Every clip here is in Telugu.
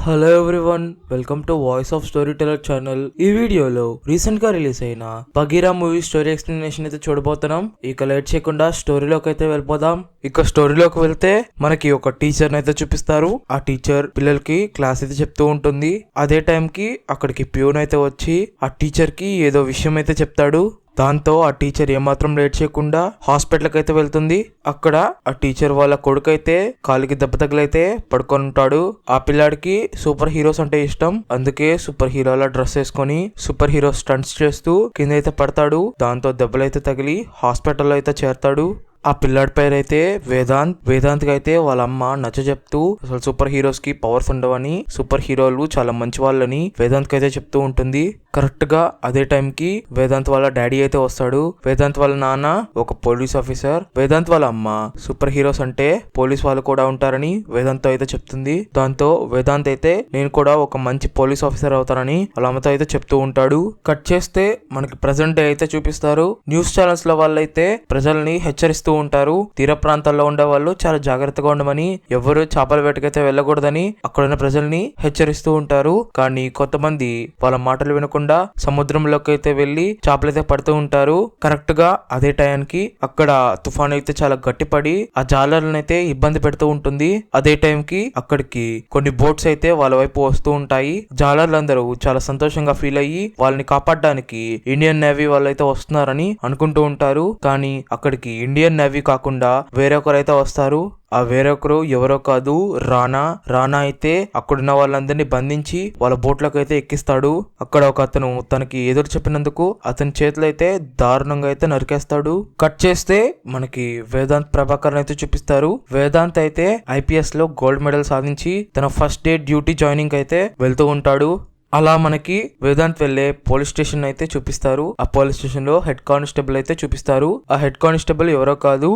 Hello everyone, welcome to voice of story teller channel. ఈ వీడియోలో రీసెంట్ గా రిలీజ్ అయిన బగీరా మూవీ స్టోరీ ఎక్స్ప్లెనేషన్ అయితే చూడబోతున్నాం. ఇక లేట్ చేయకుండా స్టోరీలోకి అయితే వెళ్ళిపోదాం. ఇక స్టోరీలోకి వెళ్తే మనకి ఒక టీచర్ అయితే చూపిస్తారు. ఆ టీచర్ పిల్లలకి క్లాస్ అయితే చెప్తూ ఉంటుంది. అదే టైం కి అక్కడికి ప్యూన్ అయితే వచ్చి ఆ టీచర్ కి ఏదో విషయం అయితే చెప్తాడు. దాంతో ఆ టీచర్ ఏమాత్రం లేట్ చేయకుండా హాస్పిటల్కి అయితే వెళ్తుంది. అక్కడ ఆ టీచర్ వాళ్ళ కొడుకు అయితే కాలికి దెబ్బ తగిలైతే పడుకొని ఉంటాడు. ఆ పిల్లాడికి సూపర్ హీరోస్ అంటే ఇష్టం. అందుకే సూపర్ హీరోలా డ్రెస్ వేసుకొని సూపర్ హీరో స్టంట్స్ చేస్తూ కింద అయితే పడతాడు. దాంతో దెబ్బలైతే తగిలి హాస్పిటల్లో అయితే చేరతాడు. ఆ పిల్లాడి పేరు అయితే వేదాంత్ కి అయితే వాళ్ళ అమ్మ నచ్చ చెప్తూ అసలు సూపర్ హీరోస్ కి పవర్స్ ఉండవని, సూపర్ హీరోలు చాలా మంచి వాళ్ళని వేదాంత్ కి అయితే చెప్తూ ఉంటుంది. కరెక్ట్ గా అదే టైం కి వేదాంత్ వాళ్ళ డాడీ అయితే వస్తాడు. వేదాంత్ వాళ్ళ నాన్న ఒక పోలీస్ ఆఫీసర్. వేదాంత్ వాళ్ళ అమ్మ సూపర్ హీరోస్ అంటే పోలీస్ వాళ్ళు కూడా ఉంటారని వేదాంత్ అయితే చెప్తుంది. దాంతో వేదాంత్ అయితే నేను కూడా ఒక మంచి పోలీస్ ఆఫీసర్ అవుతానని వాళ్ళ అమ్మతో అయితే చెప్తూ ఉంటాడు. కట్ చేస్తే మనకి ప్రెసెంట్ డే అయితే చూపిస్తారు. న్యూస్ ఛానల్స్ లో వాళ్ళైతే ప్రజల్ని హెచ్చరిస్తూ ఉంటారు. తీర ప్రాంతాల్లో ఉండే వాళ్ళు చాలా జాగ్రత్తగా ఉండమని, ఎవరు చేపల వేటకైతే వెళ్ళకూడదని అక్కడున్న ప్రజల్ని హెచ్చరిస్తూ ఉంటారు. కానీ కొంతమంది వాళ్ళ మాటలు వినకుండా సముద్రంలోకి అయితే వెళ్లి చేపలైతే పడుతూ ఉంటారు. కరెక్ట్ గా అదే టైంకి అక్కడ తుఫాన్ అయితే చాలా గట్టిపడి ఆ జాలర్లను అయితే ఇబ్బంది పెడుతూ ఉంటుంది. అదే టైంకి అక్కడికి కొన్ని బోట్స్ అయితే వాళ్ళ వైపు వస్తూ ఉంటాయి. జాలర్లందరూ చాలా సంతోషంగా ఫీల్ అయ్యి వాళ్ళని కాపాడడానికి ఇండియన్ నేవీ వాళ్ళైతే వస్తున్నారని అనుకుంటూ ఉంటారు. కానీ అక్కడికి ఇండియన్ నేవీ కాకుండా వేరొకరైతే వస్తారు. ఆ వేరొకరు ఎవరో కాదు, రానా అయితే అక్కడున్న వాళ్ళందరినీ బంధించి వాళ్ళ బోట్లకు అయితే ఎక్కిస్తాడు. అక్కడ ఒక అతను తనకి ఎదురు చెప్పినందుకు అతని చేతులు అయితే దారుణంగా అయితే నరికేస్తాడు. కట్ చేస్తే మనకి వేదాంత్ ప్రభాకర్ అయితే చూపిస్తారు. వేదాంత్ అయితే IPS లో గోల్డ్ మెడల్ సాధించి తన ఫస్ట్ డే డ్యూటీ జాయినింగ్ అయితే వెళ్తూ ఉంటాడు. అలా మనకి వేదాంత్ వెళ్లే పోలీస్ స్టేషన్ అయితే చూపిస్తారు. ఆ పోలీస్ స్టేషన్ లో హెడ్ కానిస్టేబుల్ అయితే చూపిస్తారు. ఆ హెడ్ కానిస్టేబుల్ ఎవరో కాదు,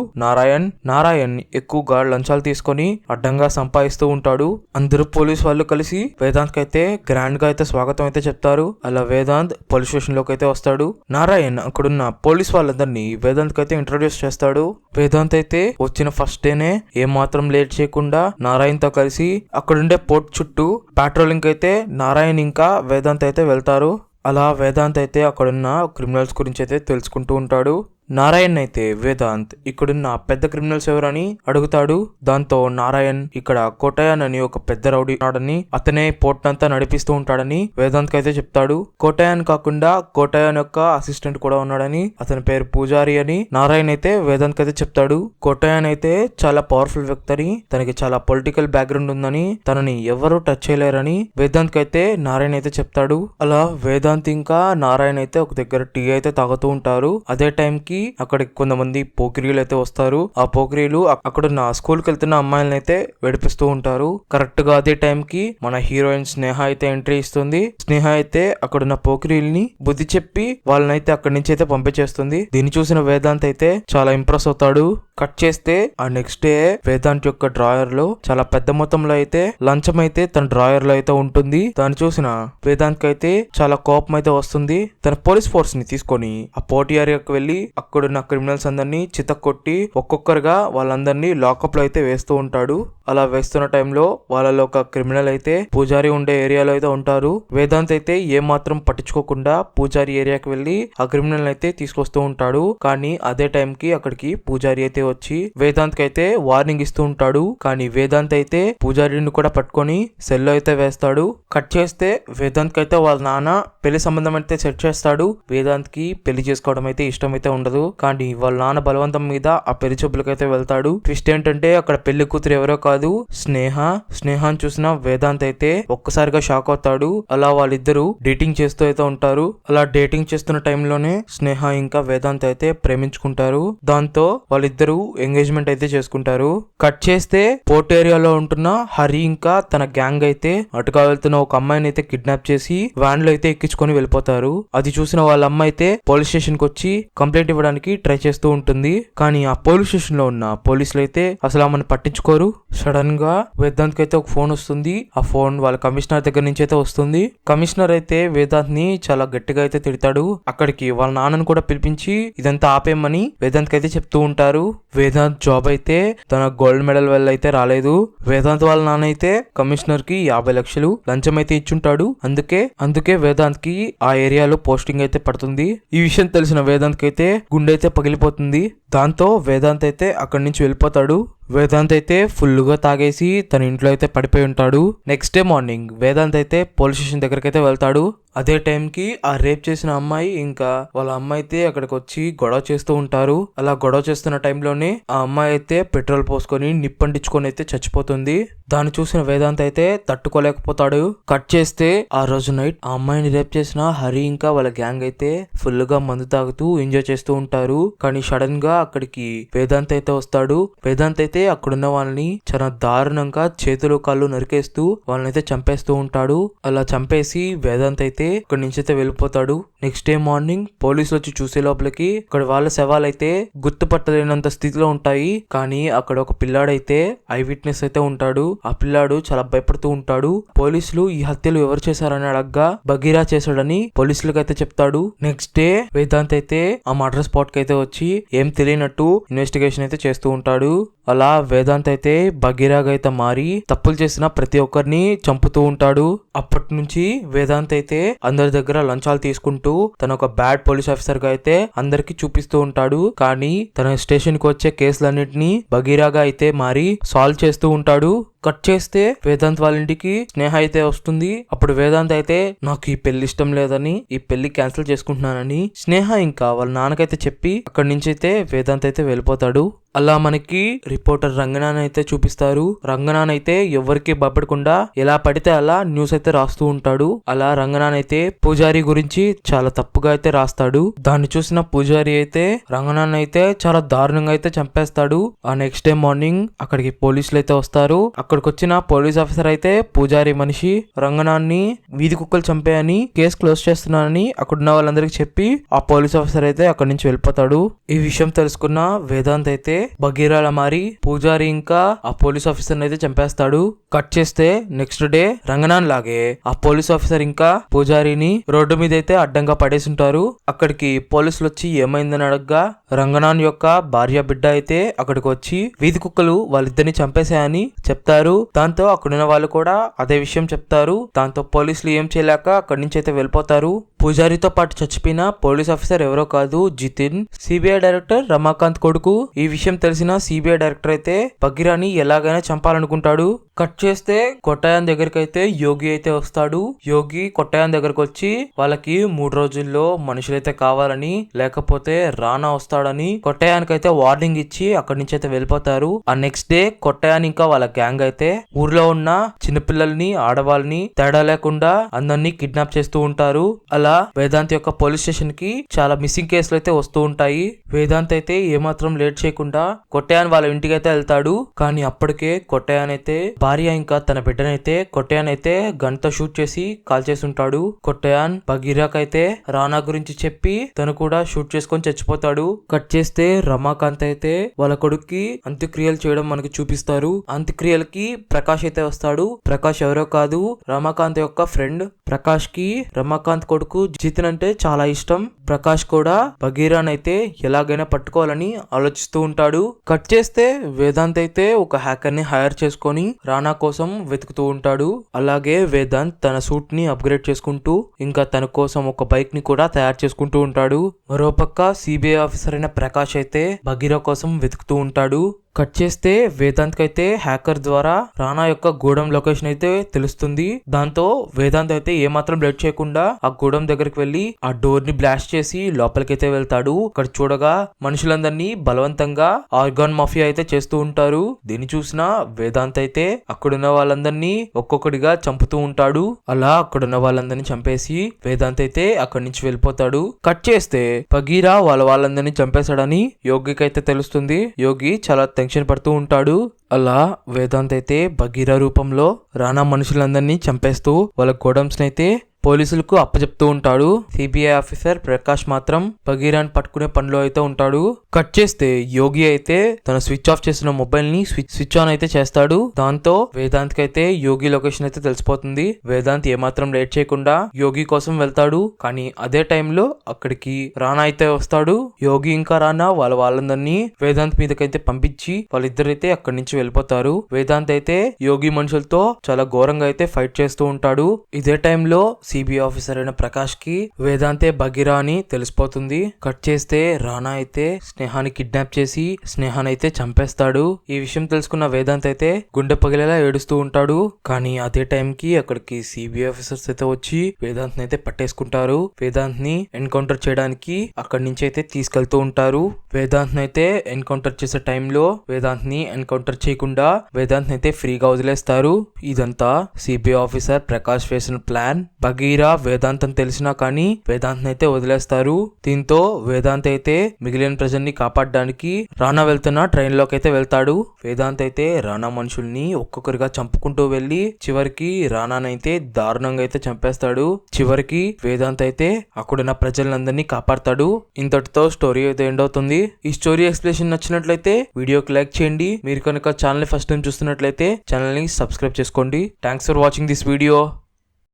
నారాయణ్ ఎక్కువగా లంచాలు తీసుకొని అడ్డంగా సంపాదిస్తూ ఉంటాడు. అందరూ పోలీస్ వాళ్ళు కలిసి వేదాంత్ కి అయితే గ్రాండ్ గా అయితే స్వాగతం అయితే చెప్తారు. అలా వేదాంత్ పోలీస్ స్టేషన్ లోకి అయితే వస్తాడు. నారాయణ్ అక్కడున్న పోలీస్ వాళ్ళందరినీ వేదాంత్ కి అయితే ఇంట్రొడ్యూస్ చేస్తాడు. వేదాంత్ అయితే వచ్చిన ఫస్ట్ డేనే ఏమాత్రం లేట్ చేయకుండా నారాయణ్ తో కలిసి అక్కడుండే పోర్ట్ చుట్టూ పాట్రోలింగ్ అయితే నారాయణ్ ఇంకా వేదాంత్ అయితే వెళ్తారు. అలా వేదాంత్ అయితే అక్కడున్న క్రిమినల్స్ గురించి అయితే తెలుసుకుంటూ ఉంటాడు. నారాయణ్ అయితే వేదాంత్ ఇక్కడున్న పెద్ద క్రిమినల్స్ ఎవరని అడుగుతాడు. దాంతో నారాయణ్ ఇక్కడ కోటయాన్ అని ఒక పెద్ద రౌడీ ఉన్నాడని, అతనే పోర్ట్ అంతా నడిపిస్తూ ఉంటాడని వేదాంత్ అయితే చెప్తాడు. కోటయాన్ కాకుండా కోటయాన్ యొక్క అసిస్టెంట్ కూడా ఉన్నాడని, అతని పేరు పూజారి అని నారాయణ్ అయితే వేదాంత్ అయితే చెప్తాడు. కోటయాన్ అయితే చాలా పవర్ఫుల్ వ్యక్తి అని, తనకి చాలా పొలిటికల్ బ్యాక్గ్రౌండ్ ఉందని, తనని ఎవరు టచ్ చేయలేరని వేదాంత్ అయితే నారాయణ్ అయితే చెప్తాడు. అలా వేదాంత్ ఇంకా నారాయణ్ అయితే ఒక దగ్గర టీ అయితే తాగుతూ ఉంటారు. అదే టైం కి అక్కడికి కొంతమంది పోకిరీలు అయితే వస్తారు. ఆ పోకిరీలు అక్కడున్న స్కూల్ కి వెళ్తున్న అమ్మాయిలను అయితే వెడిపిస్తూ ఉంటారు. కరెక్ట్ గా అదే టైం కి మన హీరోయిన్ స్నేహ అయితే ఎంట్రీ ఇస్తుంది. స్నేహ అయితే అక్కడున్న పోకిరీల్ని బుద్ధి చెప్పి వాళ్ళనైతే అక్కడి నుంచి అయితే పంపించేస్తుంది. దీన్ని చూసిన వేదాంత్ అయితే చాలా ఇంప్రెస్ అవుతాడు. కట్ చేస్తే ఆ నెక్స్ట్ డే వేదాంత్ యొక్క డ్రాయర్ లో చాలా పెద్ద మొత్తంలో అయితే లంచం అయితే తన డ్రాయర్ లో అయితే ఉంటుంది. దాన్ని చూసిన వేదాంత్ అయితే చాలా కోపం అయితే వస్తుంది. తన పోలీస్ ఫోర్స్ ని తీసుకొని ఆ పోర్ట్ ఏరియాకి వెళ్లి అక్కడున్న క్రిమినల్స్ అందరినీ చితక్కొట్టి ఒక్కొక్కరుగా వాళ్ళందరినీ లాకప్ లో అయితే వేస్తూ ఉంటాడు. అలా వేస్తున్న టైంలో వాళ్ళలో ఒక క్రిమినల్ అయితే పూజారి ఉండే ఏరియాలో అయితే ఉంటారు. వేదాంత్ అయితే ఏమాత్రం పట్టించుకోకుండా పూజారి ఏరియాకి వెళ్లి ఆ క్రిమినల్ అయితే తీసుకొస్తూ ఉంటాడు. కానీ అదే టైం కి అక్కడికి పూజారి అయితే వచ్చి వేదాంత్ కి అయితే వార్నింగ్ ఇస్తూ ఉంటాడు. కానీ వేదాంత్ అయితే పూజారిని కూడా పట్టుకొని సెల్లో అయితే వేస్తాడు. కట్ చేస్తే వేదాంత్ కి అయితే వాళ్ళ నాన్న పెళ్లి సంబంధం అయితే సెట్ చేస్తాడు. వేదాంత్ కి పెళ్లి చేసుకోవడం అయితే ఇష్టం అయితే ఉండదు. కానీ వాళ్ళ నాన్న బలవంతం మీద ఆ పెళ్లి చూపులకైతే వెళ్తాడు. ట్విస్ట్ ఏంటంటే అక్కడ పెళ్లి కూతురు ఎవరో కాదు, స్నేహాన్ని చూసిన వేదాంత్ అయితే ఒక్కసారిగా షాక్ అవుతాడు. అలా వాళ్ళిద్దరూ డేటింగ్ చేస్తూ అయితే ఉంటారు. అలా డేటింగ్ చేస్తున్న టైంలోనే స్నేహ ఇంకా వేదాంత్ అయితే ప్రేమించుకుంటారు. దాంతో వాళ్ళిద్దరూ ఎంగేజ్మెంట్ అయితే చేసుకుంటారు. కట్ చేస్తే పోర్ట్ ఏరియాలో ఉంటున్న హరి ఇంకా తన గ్యాంగ్ అయితే అటుగా వెళ్తున్న ఒక అమ్మాయిని అయితే కిడ్నాప్ చేసి వ్యాన్ లో అయితే ఎక్కించుకొని వెళ్ళిపోతారు. అది చూసిన వాళ్ళ అమ్మ అయితే పోలీస్ స్టేషన్ కి వచ్చి కంప్లైంట్ ఇవ్వడానికి పట్టుకోవడానికి ట్రై చేస్తూ ఉంటుంది. కానీ ఆ పోలీస్ స్టేషన్ లో ఉన్న పోలీసులు అయితే అసలు ఆమెను పట్టించుకోరు. సడన్ గా వేదాంత్ కి అయితే ఒక ఫోన్ వస్తుంది. ఆ ఫోన్ వాళ్ళ కమిషనర్ దగ్గర నుంచి అయితే వస్తుంది. కమిషనర్ అయితే వేదాంత్ ని చాలా గట్టిగా అయితే తిడతాడు. అక్కడికి వాళ్ళ నాన్నను కూడా పిలిపించి ఇదంతా ఆపేయమని వేదాంత్ కి అయితే చెప్తూ ఉంటారు. వేదాంత్ జాబ్ అయితే తన గోల్డ్ మెడల్ వల్ల అయితే రాలేదు. వేదాంత్ వాళ్ళ నాన్న అయితే కమిషనర్ కి 50 లక్షలు లంచం అయితే ఇచ్చుంటాడు. అందుకే వేదాంత్ కి ఆ ఏరియాలో పోస్టింగ్ అయితే పడుతుంది. ఈ విషయం తెలిసిన వేదాంత్ కి అయితే గుండె అయితే పగిలిపోతుంది. దాంతో వేదాంత్ అయితే అక్కడి నుంచి వెళ్ళిపోతాడు. వేదాంత్ అయితే ఫుల్ గా తాగేసి తన ఇంట్లో అయితే పడిపోయి ఉంటాడు. నెక్స్ట్ డే మార్నింగ్ వేదాంత్ అయితే పోలీస్ స్టేషన్ దగ్గరికి అయితే వెళ్తాడు. అదే టైం కి ఆ రేప్ చేసిన అమ్మాయి ఇంకా వాళ్ళ అమ్మ అయితే అక్కడికి వచ్చి గొడవ చేస్తూ ఉంటారు. అలా గొడవ చేస్తున్న టైంలోనే ఆ అమ్మాయి అయితే పెట్రోల్ పోసుకొని నిప్పంటించుకొని అయితే చచ్చిపోతుంది. దాన్ని చూసిన వేదాంత్ అయితే తట్టుకోలేకపోతాడు. కట్ చేస్తే ఆ రోజు నైట్ ఆ అమ్మాయిని రేప్ చేసిన హరి ఇంకా వాళ్ళ గ్యాంగ్ అయితే ఫుల్ గా మందు తాగుతూ ఎంజాయ్ చేస్తూ ఉంటారు. కానీ సడన్ గా అక్కడికి వేదాంత్ అయితే వస్తాడు. వేదాంత్ అయితే అక్కడున్న వాళ్ళని చాలా దారుణంగా చేతులు కాళ్ళు నరికేస్తూ వాళ్ళని అయితే చంపేస్తూ ఉంటాడు. అలా చంపేసి వేదాంత్ అయితే అక్కడి నుంచి అయితే వెళ్ళిపోతాడు. నెక్స్ట్ డే మార్నింగ్ పోలీసులు వచ్చి చూసే లోపలికి అక్కడ వాళ్ళ శవాలైతే గుర్తుపట్టలేనంత స్థితిలో ఉంటాయి. కానీ అక్కడ ఒక పిల్లాడైతే ఐ విట్నెస్ అయితే ఉంటాడు. ఆ పిల్లాడు చాలా భయపడుతూ ఉంటాడు. పోలీసులు ఈ హత్యలు ఎవరు చేశారని అడగ్గా బగీరా చేశాడని పోలీసులకు అయితే చెప్తాడు. నెక్స్ట్ డే వేదాంత్ అయితే ఆ మర్డర్ స్పాట్ కి అయితే వచ్చి ఏం తెలియనట్టు ఇన్వెస్టిగేషన్ అయితే చేస్తూ ఉంటాడు. అలా వేదాంత్ అయితే బగీరాగా అయితే మారి తప్పులు చేసిన ప్రతి ఒక్కరిని చంపుతూ ఉంటాడు. అప్పటి నుంచి వేదాంత్ అయితే అందరి దగ్గర లంచాలు తీసుకుంటూ తన ఒక బ్యాడ్ పోలీస్ ఆఫీసర్ గా అయితే అందరికి చూపిస్తూ ఉంటాడు. కానీ తన స్టేషన్ కి వచ్చే కేసులన్నింటినీ బగీరాగా అయితే మారి సాల్వ్ చేస్తూ ఉంటాడు. కట్ చేస్తే వేదాంత్ వాళ్ళ ఇంటికి స్నేహ అయితే వస్తుంది. అప్పుడు వేదాంత్ అయితే నాకు ఈ పెళ్లి ఇష్టం లేదని ఈ పెళ్లి క్యాన్సిల్ చేసుకుంటున్నానని స్నేహ ఇంకా వాళ్ళ నాన్నకైతే చెప్పి అక్కడి నుంచి అయితే వేదాంత్ అయితే వెళ్ళిపోతాడు. అలా మనకి రిపోర్టర్ రంగనాథ్ అయితే చూపిస్తారు. రంగనాథ్ అయితే ఎవరికి భయపడకుండా ఎలా పడితే అలా న్యూస్ అయితే రాస్తూ ఉంటాడు. అలా రంగనాథ్ అయితే పూజారి గురించి చాలా తప్పుగా అయితే రాస్తాడు. దాన్ని చూసిన పూజారి అయితే రంగనాథ్ అయితే చాలా దారుణంగా అయితే చంపేస్తాడు. ఆ నెక్స్ట్ డే మార్నింగ్ అక్కడికి పోలీసులు అయితే వస్తారు. అక్కడికి వచ్చిన పోలీస్ ఆఫీసర్ అయితే పూజారి మనిషి రంగనాథ్ని వీధి కుక్కలు చంపాయని కేసు క్లోజ్ చేస్తున్నానని అక్కడున్న వాళ్ళందరికి చెప్పి ఆ పోలీస్ ఆఫీసర్ అయితే అక్కడి నుంచి వెళ్ళిపోతాడు. ఈ విషయం తెలుసుకున్న వేదాంత్ అయితే బగీరాల మారి పూజారి ఇంకా ఆ పోలీస్ ఆఫీసర్ అయితే చంపేస్తాడు. కట్ చేస్తే నెక్స్ట్ డే రంగనాథ్ లాగే ఆ పోలీస్ ఆఫీసర్ ఇంకా పూజారిని రోడ్డు మీద అయితే అడ్డంగా పడేసి ఉంటారు. అక్కడికి పోలీసులు వచ్చి ఏమైందని అడగగా రంగనాథ్ యొక్క భార్య బిడ్డ అయితే అక్కడికి వచ్చి వీధి కుక్కలు వాళ్ళిద్దరిని చంపేశాయని చెప్తారు. దాంతో అక్కడున్న వాళ్ళు కూడా అదే విషయం చెప్తారు. దాంతో పోలీసులు ఏం చేయలేక అక్కడి నుంచి అయితే వెళ్ళిపోతారు. పూజారితో పాటు చచ్చిపోయిన పోలీస్ ఆఫీసర్ ఎవరో కాదు, జితిన్, సిబిఐ డైరెక్టర్ రమాకాంత్ కొడుకు. ఈ విషయం తెలిసిన సిబిఐ డైరెక్టర్ అయితే బగీరాని ఎలాగైనా చంపాలనుకుంటాడు. కట్ చేస్తే కొట్టాయన్ దగ్గరికి అయితే యోగి అయితే వస్తాడు. యోగి కొట్టాయన్ దగ్గరకు వచ్చి వాళ్ళకి 3 రోజుల్లో మనుషులైతే కావాలని లేకపోతే రానా వస్తాడని కొట్టాయానికి అయితే వార్నింగ్ ఇచ్చి అక్కడి నుంచి అయితే వెళ్ళిపోతారు. ఆ నెక్స్ట్ డే కొట్టాయన్ ఇంకా వాళ్ళ గ్యాంగ్ అయితే ఊర్లో ఉన్న చిన్నపిల్లల్ని ఆడవాళ్ళని తేడా లేకుండా అందరినీ కిడ్నాప్ చేస్తూ ఉంటారు. అలా వేదాంత్ యొక్క పోలీస్ స్టేషన్ కి చాలా మిస్సింగ్ కేసులు అయితే వస్తూ ఉంటాయి. వేదాంత్ అయితే ఏమాత్రం లేట్ చేయకుండా కొట్టాయన్ వాళ్ళ ఇంటికి అయితే వెళ్తాడు. కానీ అప్పటికే కొట్టాయన్ అయితే భార్య ఇంకా తన బిడ్డనైతే కొట్టాయన్ అయితే గన్ తో షూట్ చేసి కాల్ చేసి ఉంటాడు. కొట్టాయన్ బగీరాక్ అయితే రానా గురించి చెప్పి తను కూడా షూట్ చేసుకొని చచ్చిపోతాడు. కట్ చేస్తే రమాకాంత్ అయితే వాళ్ళ కొడుక్కి అంత్యక్రియలు చేయడం మనకి చూపిస్తారు. అంత్యక్రియలకి ప్రకాష్ అయితే వస్తాడు. ప్రకాష్ ఎవరో కాదు, రమాకాంత్ యొక్క ఫ్రెండ్. ప్రకాష్ కి రమాకాంత్ కొడుకు జితిన్ అంటే చాలా ఇష్టం. ప్రకాష్ కూడా బగీరాన్ అయితే ఎలాగైనా పట్టుకోవాలని ఆలోచిస్తూ ఉంటాడు. కట్ చేస్తే వేదాంత్ అయితే ఒక హ్యాకర్ ని హైర్ చేసుకొని రానా కోసం వెతుకుతూ ఉంటాడు. అలాగే వేదాంత్ తన సూట్ ని అప్గ్రేడ్ చేసుకుంటూ ఇంకా తన కోసం ఒక బైక్ ని కూడా తయారు చేసుకుంటూ ఉంటాడు. మరోపక్క సిబిఐ ఆఫీసర్ అయిన ప్రకాష్ అయితే బగీరా కోసం వెతుకుతూ ఉంటాడు. కట్ చేస్తే వేదాంత్ కి అయితే హ్యాకర్ ద్వారా రానా యొక్క గూడెం లొకేషన్ అయితే తెలుస్తుంది. దాంతో వేదాంత్ అయితే ఏమాత్రం లేట్ చేయకుండా ఆ గూడెం దగ్గరికి వెళ్లి ఆ డోర్ ని బ్లాస్ట్ చేసి లోపలికైతే వెళ్తాడు. అక్కడ చూడగా మనుషులందరినీ బలవంతంగా ఆర్గాన్ మాఫియా అయితే చేస్తూ ఉంటారు. దీన్ని చూసిన వేదాంత్ అయితే అక్కడున్న వాళ్ళందరినీ ఒక్కొక్కడిగా చంపుతూ ఉంటాడు. అలా అక్కడున్న వాళ్ళందరినీ చంపేసి వేదాంత్ అయితే అక్కడి నుంచి వెళ్ళిపోతాడు. కట్ చేస్తే బగీరా వాళ్ళందరినీ చంపేశాడని యోగికి అయితే తెలుస్తుంది. యోగి చాలా టెన్షన్ పడుతూ ఉంటాడు. అలా వేదాంత్ అయితే బగీరా రూపంలో రానా మనుషులందరినీ చంపేస్తూ వాళ్ళ గోడమ్స్ అయితే పోలీసులకు అప్పచెప్తూ ఉంటాడు. సిబిఐ ఆఫీసర్ ప్రకాష్ మాత్రం బగీరాని పట్టుకునే పనిలో అయితే ఉంటాడు. కట్ చేస్తే యోగి అయితే తన స్విచ్ ఆఫ్ చేసిన మొబైల్ ని స్విచ్ ఆన్ అయితే చేస్తాడు. దాంతో వేదాంత్ కి అయితే యోగి లొకేషన్ అయితే తెలిసిపోతుంది. వేదాంత్ ఏమాత్రం లేట్ చేయకుండా యోగి కోసం వెళ్తాడు. కానీ అదే టైంలో అక్కడికి రానా అయితే వస్తాడు. యోగి ఇంకా రానా వాళ్ళందరినీ వేదాంత్ మీదకైతే పంపించి వాళ్ళిద్దరైతే అక్కడి నుంచి వెళ్ళిపోతారు. వేదాంత్ అయితే యోగి మనుషులతో చాలా ఘోరంగా అయితే ఫైట్ చేస్తూ ఉంటాడు. ఇదే టైంలో సిబిఐ ఆఫీసర్ అయిన ప్రకాష్ కి వేదాంతే బగీరా అని తెలిసిపోతుంది. కట్ చేస్తే రానా అయితే స్నేహాన్ని కిడ్నాప్ చేసి స్నేహాన్ని అయితే చంపేస్తాడు. ఈ విషయం తెలుసుకున్న వేదాంత్ అయితే గుండె పగిలేలా ఏడుస్తూ ఉంటాడు. కానీ అదే టైం కి అక్కడికి సిబిఐ ఆఫీసర్స్ అయితే వచ్చి వేదాంత్ అయితే పట్టేసుకుంటారు. వేదాంత్ ని ఎన్కౌంటర్ చేయడానికి అక్కడి నుంచి అయితే తీసుకెళ్తూ ఉంటారు. వేదాంత్ అయితే ఎన్కౌంటర్ చేసే టైంలో వేదాంత్ ని ఎన్కౌంటర్ చేయకుండా వేదాంత్ అయితే ఫ్రీగా వదిలేస్తారు. ఇదంతా సిబిఐ ఆఫీసర్ ప్రకాష్ వేసిన ప్లాన్. బగీరా వేదాంత్ అని తెలిసినా కానీ వేదాంత్ అయితే వదిలేస్తారు. దీంతో వేదాంత్ అయితే మిగిలిన ప్రజల్ని కాపాడడానికి రానా వెళ్తున్న ట్రైన్ లోకి అయితే వెళ్తాడు. వేదాంత్ అయితే రానా మనుషుల్ని ఒక్కొక్కరిగా చంపుకుంటూ వెళ్లి చివరికి రానానైతే దారుణంగా అయితే చంపేస్తాడు. చివరికి వేదాంత్ అయితే అక్కడున్న ప్రజలందరినీ కాపాడతాడు. ఇంతటితో స్టోరీ అయితే ఎండ్ అవుతుంది. ఈ స్టోరీ ఎక్స్ప్లెనేషన్ నచ్చినట్లయితే వీడియోకి లైక్ చేయండి. మీరు కనుక ఛానల్ ఫస్ట్ టైం చూస్తున్నట్లయితే ఛానల్ ని సబ్స్క్రైబ్ చేసుకోండి. Thanks for watching this video.